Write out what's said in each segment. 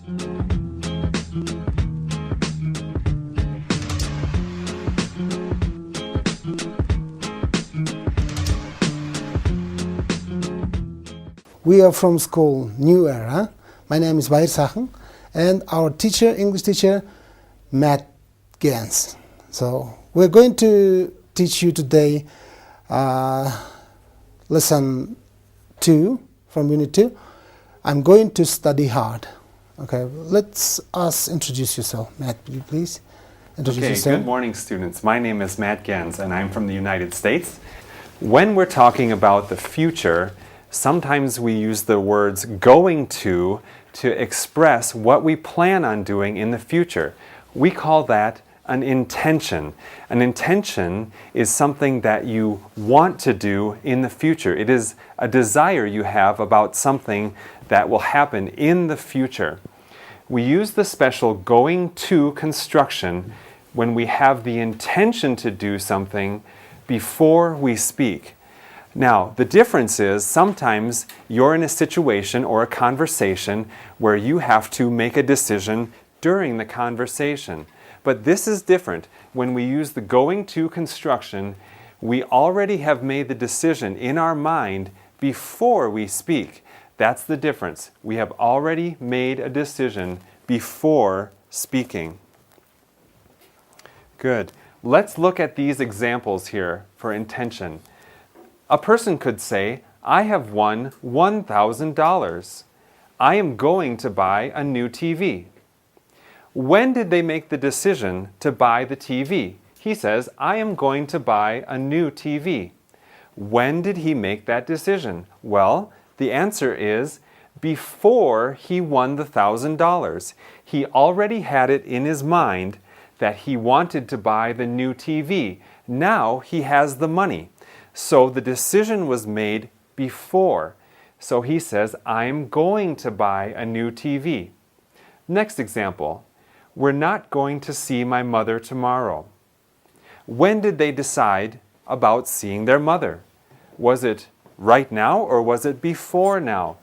We are from school New Era. My name is Bahir Sachen, and our teacher, English teacher, Matt Gans. So we're going to teach you today lesson 2 from unit 2. I'm going to study hard. Okay, let's introduce yourself. Matt, will you please introduce yourself? Good morning, students. My name is Matt Gens, and I'm from the United States. When we're talking about the future, sometimes we use the words going to express what we plan on doing in the future. We call that an intention. An intention is something that you want to do in the future. It is a desire you have about something that will happen in the future. We use the special going to construction when we have the intention to do something before we speak. Now, the difference is sometimes you're in a situation or a conversation where you have to make a decision during the conversation. But this is different. When we use the going to construction, we already have made the decision in our mind before we speak. That's the difference. We have already made a decision before speaking. Good. Let's look at these examples here for intention. A person could say, I have won $1,000. I am going to buy a new TV. When did they make the decision to buy the TV? He says, I am going to buy a new TV. When did he make that decision? Well, the answer is before he won the $1,000. He already had it in his mind that he wanted to buy the new TV. Now he has the money. So the decision was made before. So he says, I'm going to buy a new TV. Next example, we're not going to see my mother tomorrow. When did they decide about seeing their mother? Was it right now or was it before now?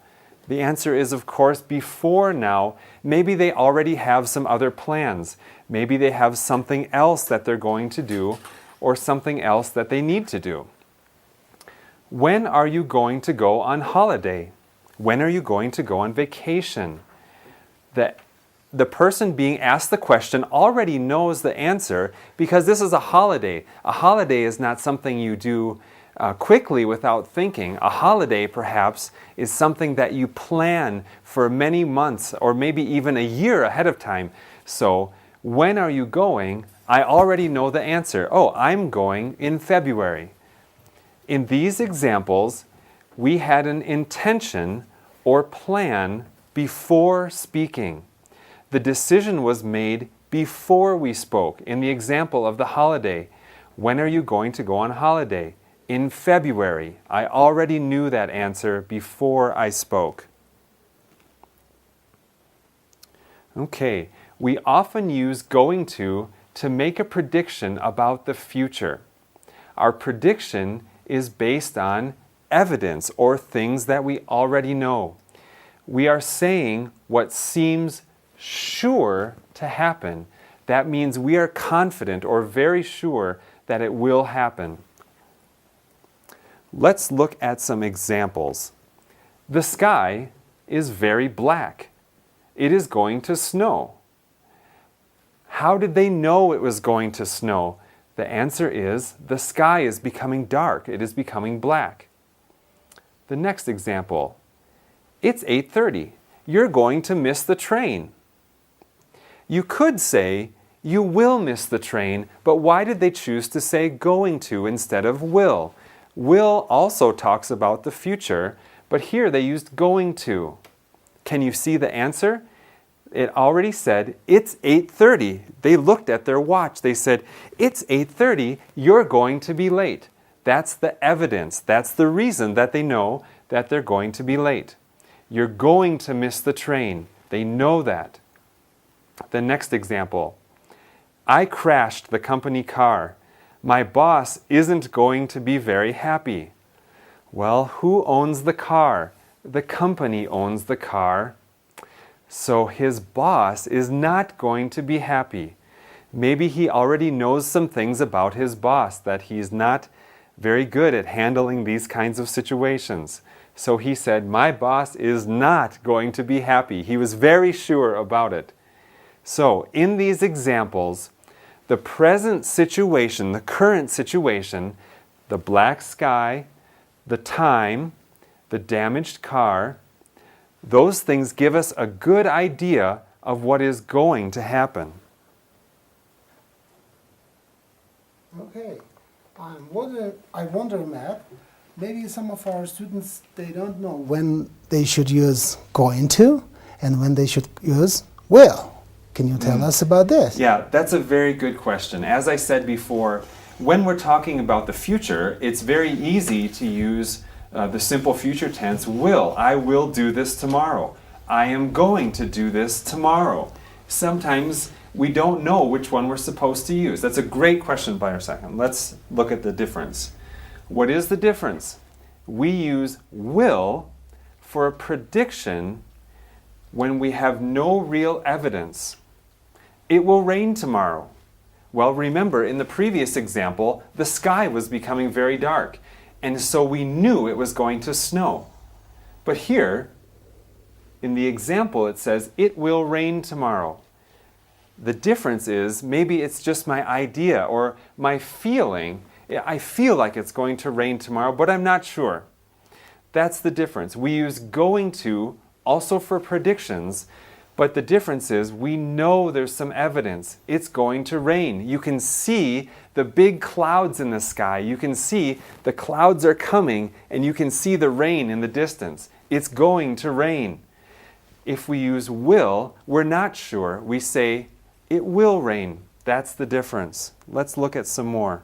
The answer is, of course, before now. Maybe they already have some other plans. Maybe they have something else that they're going to do or something else that they need to do. When are you going to go on holiday? When are you going to go on vacation? The person being asked the question already knows the answer because this is a holiday. A holiday is not something you do quickly without thinking. A holiday, perhaps, is something that you plan for many months or maybe even a year ahead of time. So, when are you going? I already know the answer. Oh, I'm going in February. In these examples, we had an intention or plan before speaking. The decision was made before we spoke. In the example of the holiday, when are you going to go on holiday? In February. I already knew that answer before I spoke. Okay, we often use going to make a prediction about the future. Our prediction is based on evidence or things that we already know. We are saying what seems sure to happen. That means we are confident or very sure that it will happen. Let's look at some examples. The sky is very black. It is going to snow. How did they know it was going to snow? The answer is the sky is becoming dark. It is becoming black. The next example. It's 8:30. You're going to miss the train. You could say, you will miss the train, but why did they choose to say going to instead of will? Will also talks about the future, but here they used going to. Can you see the answer? It already said, it's 8:30. They looked at their watch. They said, it's 8:30. You're going to be late. That's the evidence. That's the reason that they know that they're going to be late. You're going to miss the train. They know that. The next example. I crashed the company car. My boss isn't going to be very happy. Well, who owns the car? The company owns the car. So his boss is not going to be happy. Maybe he already knows some things about his boss, that he's not very good at handling these kinds of situations. So he said, my boss is not going to be happy. He was very sure about it. So in these examples, the present situation, the current situation, the black sky, the time, the damaged car, those things give us a good idea of what is going to happen. Okay. I wonder, Matt, maybe some of our students, they don't know when they should use going to and when they should use will. Can you tell us about this? Yeah, that's a very good question. As I said before, when we're talking about the future, it's very easy to use the simple future tense, will. I will do this tomorrow. I am going to do this tomorrow. Sometimes we don't know which one we're supposed to use. That's a great question, by our second. Let's look at the difference. What is the difference? We use will for a prediction when we have no real evidence. It will rain tomorrow. Well, remember, in the previous example, the sky was becoming very dark, and so we knew it was going to snow. But here, in the example, it says, it will rain tomorrow. The difference is, maybe it's just my idea or my feeling. I feel like it's going to rain tomorrow, but I'm not sure. That's the difference. We use going to also for predictions, but the difference is we know there's some evidence. It's going to rain. You can see the big clouds in the sky. You can see the clouds are coming, and you can see the rain in the distance. It's going to rain. If we use will, we're not sure. We say, it will rain. That's the difference. Let's look at some more.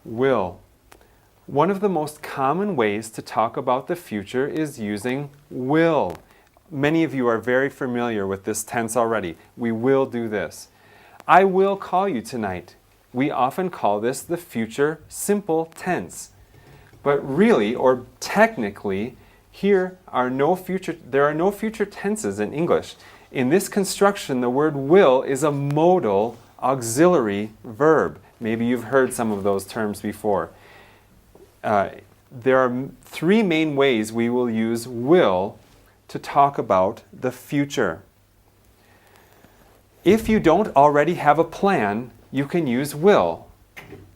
Will. One of the most common ways to talk about the future is using will. Many of you are very familiar with this tense already. We will do this. I will call you tonight. We often call this the future simple tense. But really, or technically, there are no future tenses in English. In this construction, the word will is a modal auxiliary verb. Maybe you've heard some of those terms before. There are three main ways we will use will to talk about the future. If you don't already have a plan, you can use will.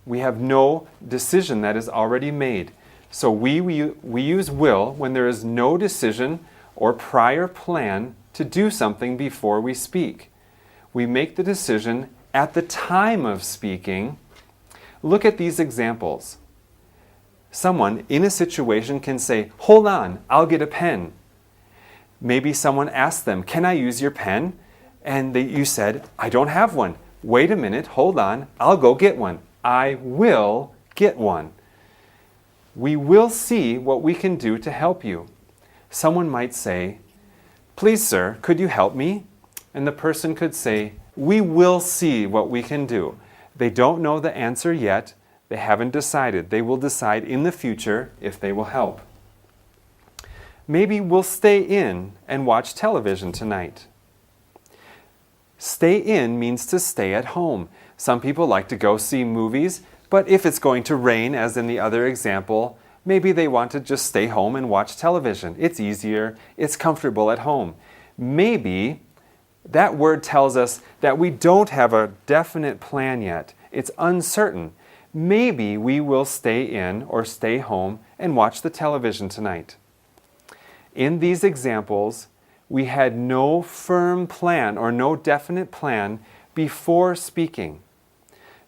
We have no decision that is already made. So we use will when there is no decision or prior plan to do something before we speak. We make the decision at the time of speaking. Look at these examples. Someone in a situation can say, hold on, I'll get a pen. Maybe someone asked them, can I use your pen? And you said, I don't have one. Wait a minute, hold on, I'll go get one. I will get one. We will see what we can do to help you. Someone might say, please sir, could you help me? And the person could say, we will see what we can do. They don't know the answer yet. They haven't decided. They will decide in the future if they will help. Maybe we'll stay in and watch television tonight. Stay in means to stay at home. Some people like to go see movies, but if it's going to rain, as in the other example, maybe they want to just stay home and watch television. It's easier, it's comfortable at home. Maybe that word tells us that we don't have a definite plan yet. It's uncertain. Maybe we will stay in or stay home and watch the television tonight. In these examples, we had no firm plan or no definite plan before speaking.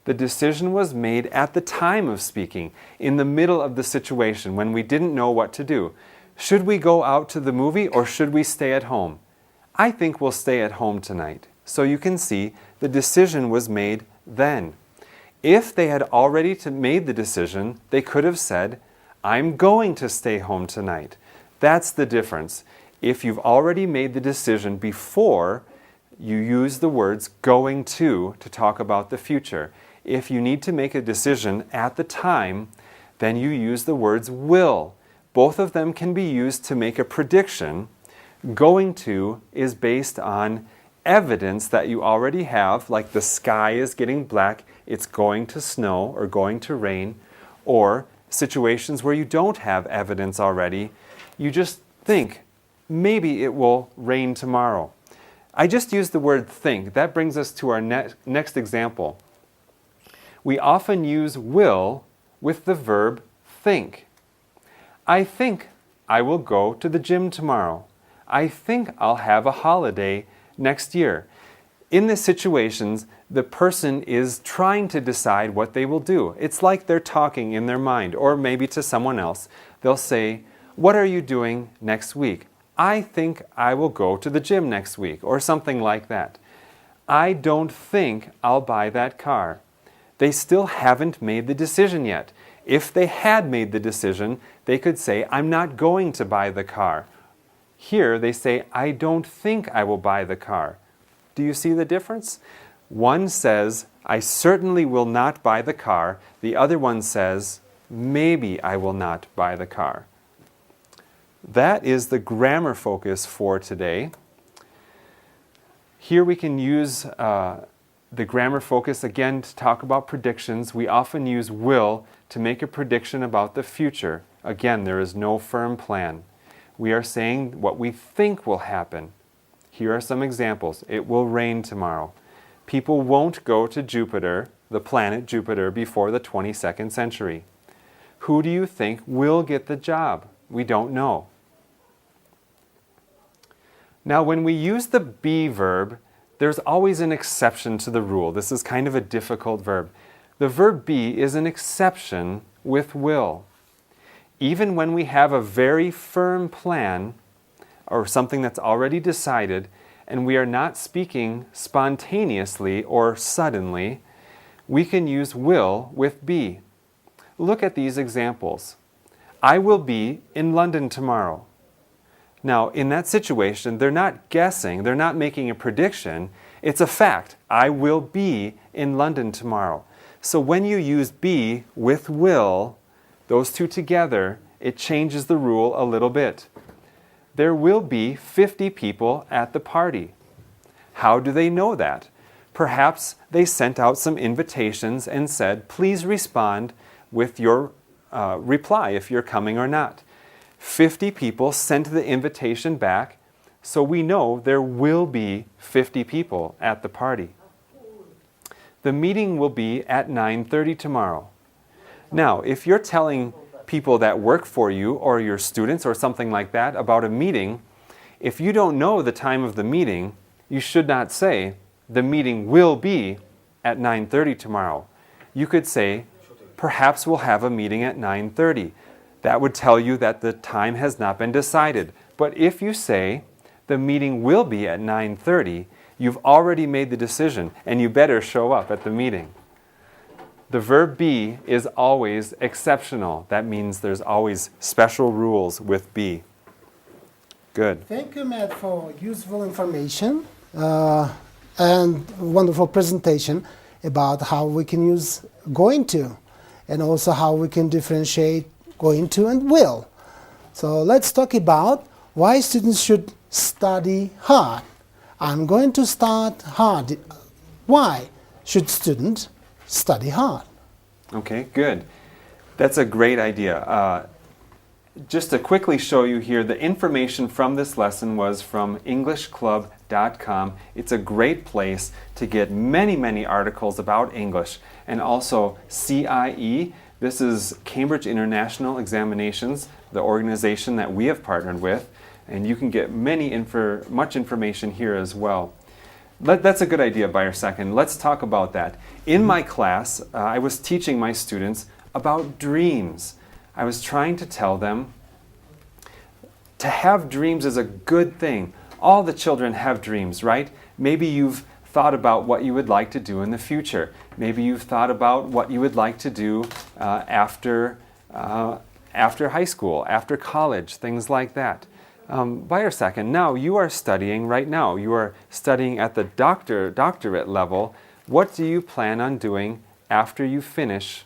The decision was made at the time of speaking, in the middle of the situation when we didn't know what to do. Should we go out to the movie or should we stay at home? I think we'll stay at home tonight. So you can see the decision was made then. If they had already made the decision, they could have said, I'm going to stay home tonight. That's the difference. If you've already made the decision before, you use the words going to talk about the future. If you need to make a decision at the time, then you use the words will. Both of them can be used to make a prediction. Going to is based on evidence that you already have, like the sky is getting black, it's going to snow or going to rain, or situations where you don't have evidence already, you just think, maybe it will rain tomorrow. I just used the word think. That brings us to our next example. We often use will with the verb think. I think I will go to the gym tomorrow. I think I'll have a holiday next year. In these situations, the person is trying to decide what they will do. It's like they're talking in their mind, or maybe to someone else. They'll say, "What are you doing next week?" "I think I will go to the gym next week," or something like that. "I don't think I'll buy that car." They still haven't made the decision yet. If they had made the decision, they could say, "I'm not going to buy the car." Here they say, "I don't think I will buy the car." Do you see the difference? One says, "I certainly will not buy the car." The other one says, "Maybe I will not buy the car." That is the grammar focus for today. Here we can use the grammar focus again to talk about predictions. We often use will to make a prediction about the future. Again, there is no firm plan. We are saying what we think will happen. Here are some examples. It will rain tomorrow. People won't go to Jupiter, the planet Jupiter, before the 22nd century. Who do you think will get the job? We don't know. Now, when we use the be verb, there's always an exception to the rule. This is kind of a difficult verb. The verb be is an exception with will. Even when we have a very firm plan or something that's already decided, and we are not speaking spontaneously or suddenly, we can use will with be. Look at these examples. I will be in London tomorrow. Now, in that situation, they're not guessing, they're not making a prediction. It's a fact. I will be in London tomorrow. So when you use be with will, those two together, it changes the rule a little bit. There will be 50 people at the party. How do they know that? Perhaps they sent out some invitations and said, "Please respond with your reply if you're coming or not." 50 people sent the invitation back, so we know there will be 50 people at the party. The meeting will be at 9:30 tomorrow. Now, if you're telling people that work for you or your students or something like that about a meeting, if you don't know the time of the meeting, you should not say, "The meeting will be at 9:30 tomorrow." You could say, "Perhaps we'll have a meeting at 9:30. That would tell you that the time has not been decided. But if you say, "The meeting will be at 9:30, you've already made the decision, and you better show up at the meeting. The verb be is always exceptional. That means there's always special rules with be. Good. Thank you, Matt, for useful information and wonderful presentation about how we can use going to, and also how we can differentiate going to and will. So let's talk about why students should study hard. I'm going to start hard. Why should students study hard? Okay, good. That's a great idea. Just to quickly show you here, the information from this lesson was from EnglishClub.com. It's a great place to get many, many articles about English, and also CIE. This is Cambridge International Examinations, the organization that we have partnered with, and you can get much information here as well. That's a good idea, by our second. Let's talk about that. In my class, I was teaching my students about dreams. I was trying to tell them to have dreams is a good thing. All the children have dreams, right? Maybe you've thought about what you would like to do in the future. Maybe you've thought about what you would like to do after high school, after college, things like that. By our second, now you are studying right now. You are studying at the doctorate level. What do you plan on doing after you finish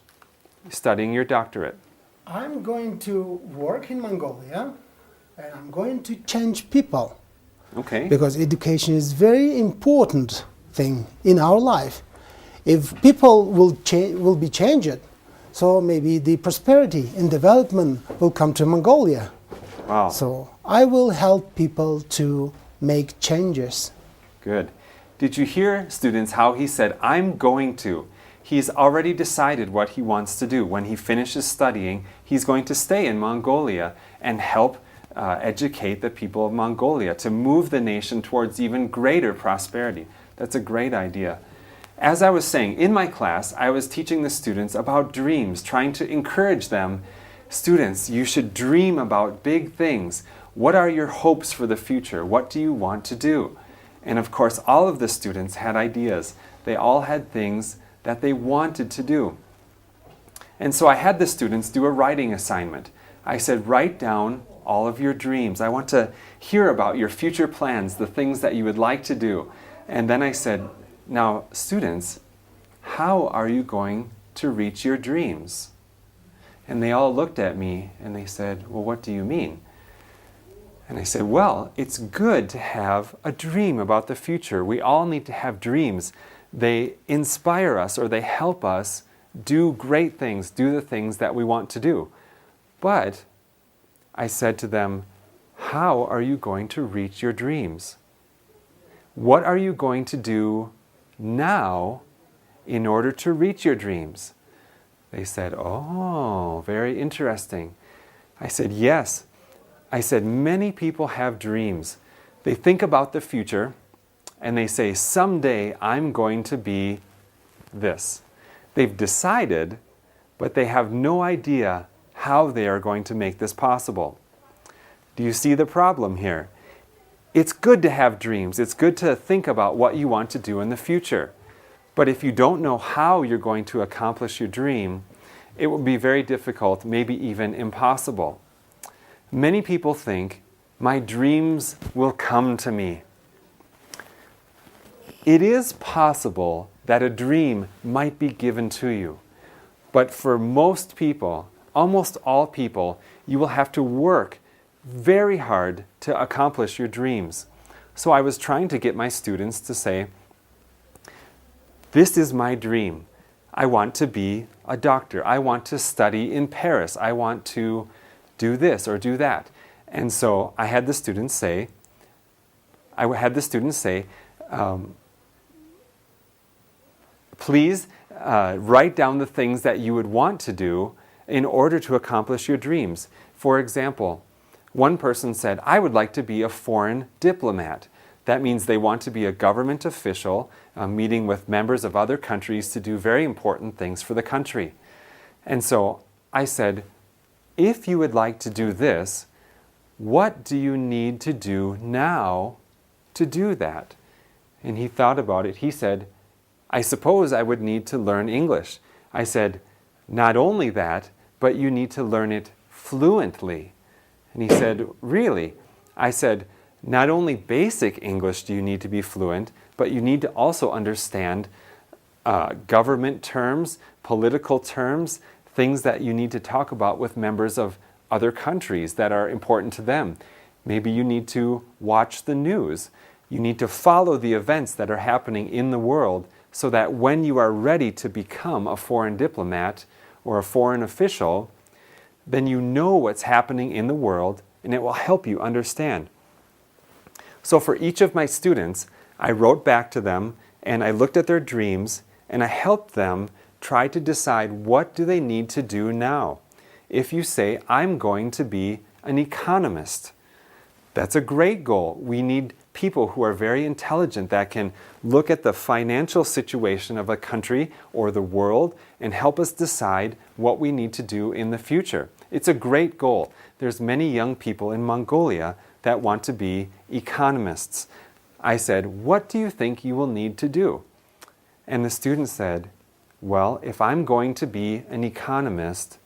studying your doctorate? I'm going to work in Mongolia, and I'm going to change people Okay. Because education is very important thing in our life. If people will be changed, so maybe the prosperity and development will come to Mongolia. Wow. So I will help people to make changes. Good. Did you hear, students, how he said, I'm going to? He's already decided what he wants to do. When he finishes studying, he's going to stay in Mongolia and help educate the people of Mongolia to move the nation towards even greater prosperity. That's a great idea. As I was saying, in my class, I was teaching the students about dreams, trying to encourage them. Students, you should dream about big things. What are your hopes for the future? What do you want to do? And of course, all of the students had ideas. They all had things that they wanted to do. And so I had the students do a writing assignment. I said, write down all of your dreams. I want to hear about your future plans, the things that you would like to do. And then I said, now, students, how are you going to reach your dreams? And they all looked at me and they said, well, what do you mean? And I said, well, it's good to have a dream about the future. We all need to have dreams. They inspire us or they help us do great things, do the things that we want to do. But I said to them, how are you going to reach your dreams? What are you going to do now in order to reach your dreams? They said, oh, very interesting. I said, yes. I said, many people have dreams. They think about the future and they say, someday I'm going to be this. They've decided, but they have no idea how they are going to make this possible. Do you see the problem here? It's good to have dreams. It's good to think about what you want to do in the future. But if you don't know how you're going to accomplish your dream, it will be very difficult, maybe even impossible. Many people think, my dreams will come to me. It is possible that a dream might be given to you. But for most people, almost all people, you will have to work very hard to accomplish your dreams. So I was trying to get my students to say, this is my dream. I want to be a doctor. I want to study in Paris. I want to do this or do that. And so I had the students say, please write down the things that you would want to do in order to accomplish your dreams. For example, one person said, I would like to be a foreign diplomat. That means they want to be a government official, meeting with members of other countries to do very important things for the country. And so I said, if you would like to do this, what do you need to do now to do that? And he thought about it. He said, I suppose I would need to learn English. I said, not only that, but you need to learn it fluently. And he said, really? I said, not only basic English do you need to be fluent, but you need to also understand government terms, political terms, things that you need to talk about with members of other countries that are important to them. Maybe you need to watch the news. You need to follow the events that are happening in the world so that when you are ready to become a foreign diplomat or a foreign official, then you know what's happening in the world and it will help you understand. So for each of my students, I wrote back to them and I looked at their dreams and I helped them try to decide what do they need to do now. If you say, I'm going to be an economist, that's a great goal. We need people who are very intelligent that can look at the financial situation of a country or the world and help us decide what we need to do in the future. It's a great goal. There's many young people in Mongolia that want to be economists. I said, what do you think you will need to do? And the student said, well, if I'm going to be an economist,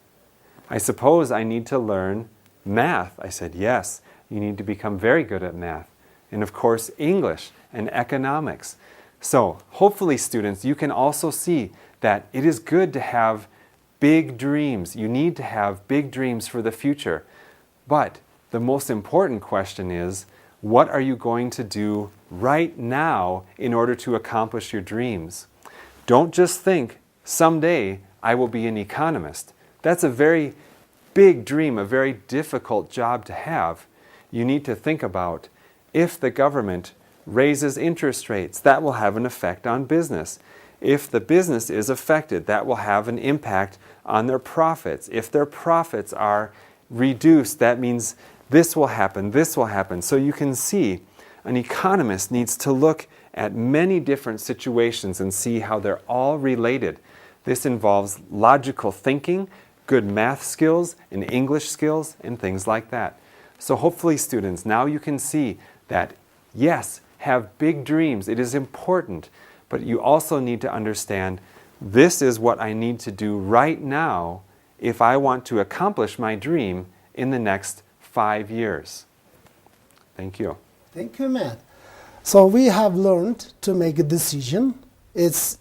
I suppose I need to learn math. I said, yes, you need to become very good at math. And of course, English and economics. So hopefully, students, you can also see that it is good to have big dreams. You need to have big dreams for the future. But the most important question is, What are you going to do right now in order to accomplish your dreams? Don't just think, someday I will be an economist. That's a very big dream, a very difficult job to have. You need to think about, if the government raises interest rates, that will have an effect on business. If the business is affected, that will have an impact on their profits. If their profits are reduced, that means this will happen, this will happen. So you can see, an economist needs to look at many different situations and see how they're all related. This involves logical thinking, good math skills, and English skills, and things like that. So hopefully, students, now you can see that, yes, have big dreams. It is important. But you also need to understand, this is what I need to do right now if I want to accomplish my dream in the next 5 years. Thank you. Thank you, Matt. So we have learned to make a decision. It's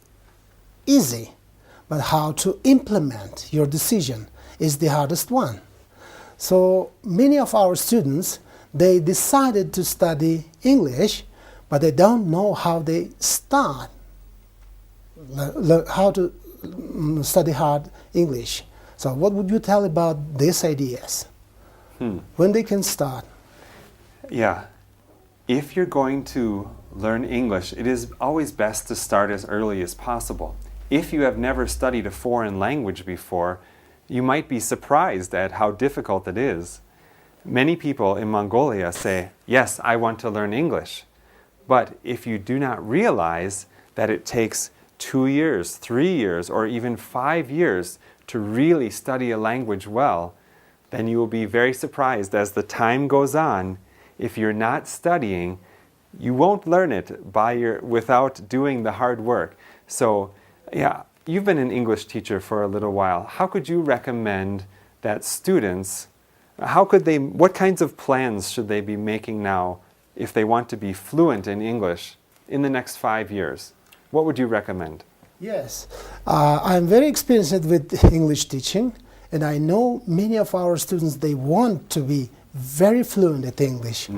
easy, but how to implement your decision is the hardest one. So many of our students, they decided to study English, but they don't know how they start, how to study hard English. So what would you tell about these ideas? When they can start? Yeah. If you're going to learn English, it is always best to start as early as possible. If you have never studied a foreign language before, you might be surprised at how difficult it is. Many people in Mongolia say, yes, I want to learn English. But if you do not realize that it takes 2 years, 3 years, or even 5 years to really study a language well, then you will be very surprised as the time goes on. If you're not studying, you won't learn it without doing the hard work. So, yeah, you've been an English teacher for a little while. How could you recommend that students, what kinds of plans should they be making now if they want to be fluent in English in the next 5 years? What would you recommend? Yes, I'm very experienced with English teaching, and I know many of our students, they want to be very fluent at English,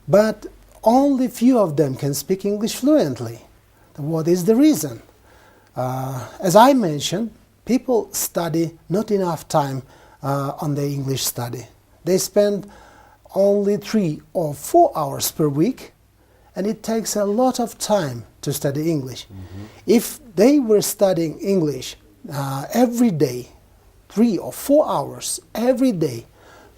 but only few of them can speak English fluently. What is the reason? As I mentioned, people study not enough time on the English study. They spend only 3 or 4 hours per week, and it takes a lot of time to study English. If they were studying English every day, 3 or 4 hours every day,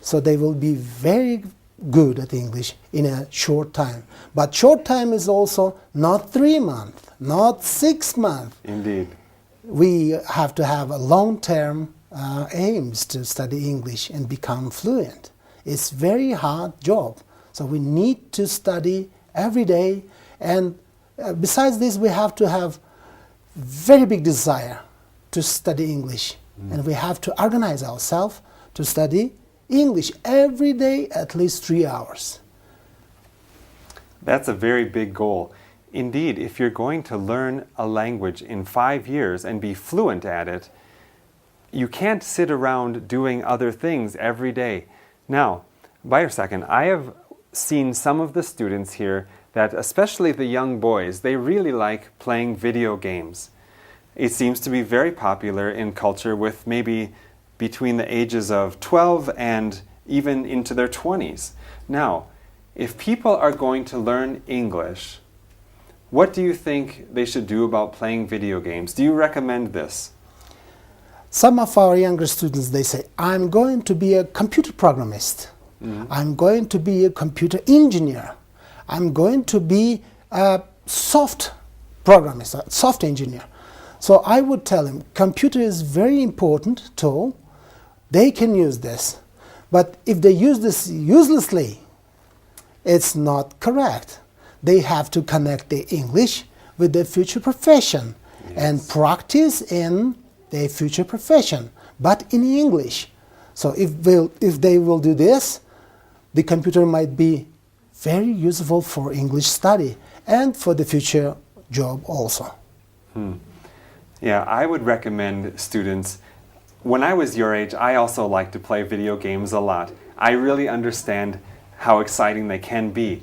so they will be very good at English in a short time. But short time is also not 3 months, not 6 months. Indeed. We have to have a long-term aims to study English and become fluent. It's very hard job. So we need to study every day, and besides this, we have to have very big desire to study English, and we have to organize ourselves to study English every day, at least 3 hours. That's a very big goal. Indeed, if you're going to learn a language in 5 years and be fluent at it, you can't sit around doing other things every day. Now, by a second, I have seen some of the students here that, especially the young boys, they really like playing video games. It seems to be very popular in culture with maybe between the ages of 12 and even into their 20s. Now, if people are going to learn English, what do you think they should do about playing video games? Do you recommend this? Some of our younger students, they say, I'm going to be a computer programmist. I'm going to be a computer engineer. I'm going to be a soft programmist, a soft engineer. So I would tell them, computer is very important tool. They can use this. But if they use this uselessly, it's not correct. They have to connect the English with their future profession and practice in their future profession, but in English. So if they will do this, the computer might be very useful for English study and for the future job also. Yeah, I would recommend students, when I was your age, I also liked to play video games a lot. I really understand how exciting they can be.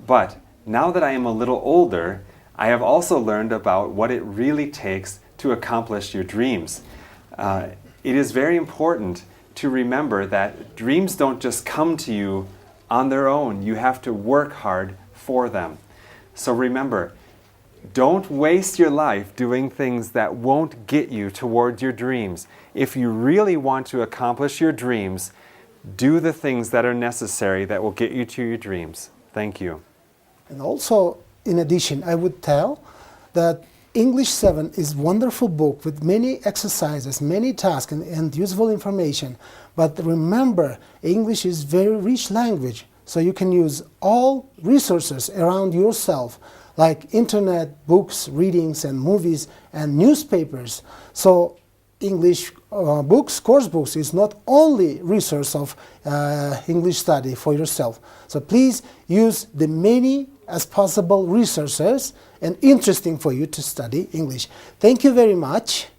But now that I am a little older, I have also learned about what it really takes to accomplish your dreams. It is very important to remember that dreams don't just come to you on their own. You have to work hard for them. So remember, don't waste your life doing things that won't get you towards your dreams. If you really want to accomplish your dreams, do the things that are necessary that will get you to your dreams. Thank you. And also, in addition, I would tell that English 7 is a wonderful book with many exercises, many tasks, and useful information. But remember, English is very rich language, so you can use all resources around yourself, like internet, books, readings, and movies, and newspapers. So English books, course books, is not only resource of English study for yourself. So please use the many as possible resources and interesting for you to study English. Thank you very much.